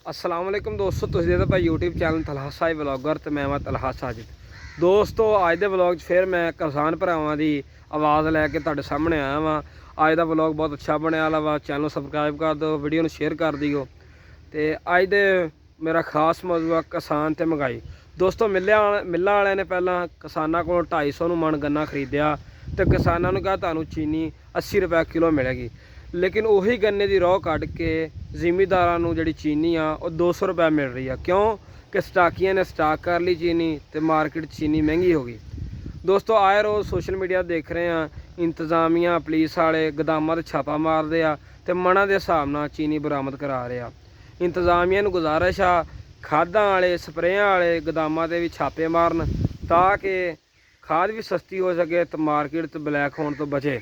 अस्सलाम वालेकुम दोस्तों, तुसीं देखदे भाई YouTube channel Talha Sahib vlogger ते मैं तलहा साजिद। दोस्तों अज दे व्लॉग फिर मैं किसान भरावां दी आवाज़ लैके तुहाडे सामने आया वां। अज दा व्लॉग बहुत अच्छा बनने वाला वा। चैनल सबसक्राइब कर दो, वीडियो नूं शेयर कर दिओ। तो अज दे मेरा खास मौजू आ किसान ते महंगाई। दोस्तों मिल्ला वाले ने पहला किसानां कोलों 250 मन गन्ना खरीदिया तो किसानां नूं कहा तुहानूं चीनी 80 रुपए किलो मिलेगी, लेकिन उही गन्ने की रौह कढ़ के ਜ਼ਿਮੀਦਾਰਾਂ ਨੂੰ ਜਿਹੜੀ चीनी आ वो 200 रुपए मिल रही है। क्यों कि स्टाकिया ने स्टाक कर ली चीनी तो मार्केट चीनी महंगी हो गई। दोस्तों आए रोज़ सोशल मीडिया देख रहे हैं इंतजामिया पुलिस वाले गोदामां ते छापा मारते हैं तो मना के हिसाब नाल चीनी बरामद करा रहे हैं। इंतजामिया नूं गुजारिश आ खादां वाले स्प्रेयां वाले गोदामां ते भी छापे मारन ताकि खाद भी सस्ती हो सके तो मार्केट तो ब्लैक होने तो बचे।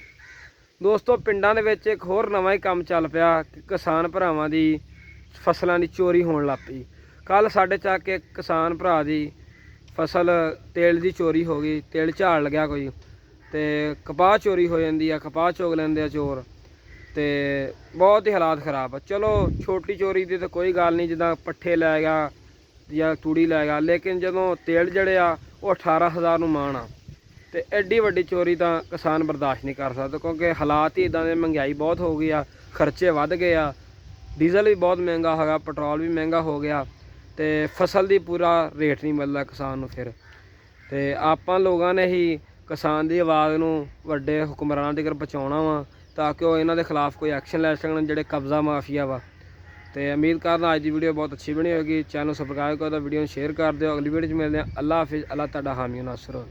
दोस्तों पिंडां दे विच एक होर नवां ही काम चल पिया कि किसान भरावां दी फसलों की चोरी होने लग पई। कल साडे चक एक किसान भरा दी फसल तेल की चोरी हो गई, तेल झाड़ लग्या कोई तो कपाह चोरी हो जाती है, कपाह चुग लैंदे आ चोर। तो बहुत ही हालात खराब है। चलो छोटी चोरी की तो कोई गल नहीं, जिदा पट्ठे लै गया या तूड़ी लै गया, लेकिन जदों तेल जड़िया वो 18,000 नूं माण आ तो एड्डी वड्डी चोरी तो किसान बर्दाश्त नहीं कर सकता, क्योंकि हालात ही इदां दे, महंगाई बहुत हो गई आ, खर्चे वध गए आ, डीजल भी बहुत महंगा हो गया, पेट्रोल भी महंगा हो गया तो फसल की पूरा रेट नहीं मिलता किसान नूं। फिर तो आपां लोगों ने ही किसान की आवाज़ नूं वड्डे हुक्मरानां तक पहुँचाउणा वा ताकि वो इन्हां दे खिलाफ कोई एक्शन लै सकन, जिहड़े कब्जा माफिया वा। तो उम्मीद करना अज की वीडियो बहुत अच्छी बनी होगी। चैनल सबसक्राइब कर दो, वीडियो शेयर कर दो। अगली वीडियो में मिलते हैं। अल्लाह हाफिज़। अल्लाह तुहाडा हामी नासर हो।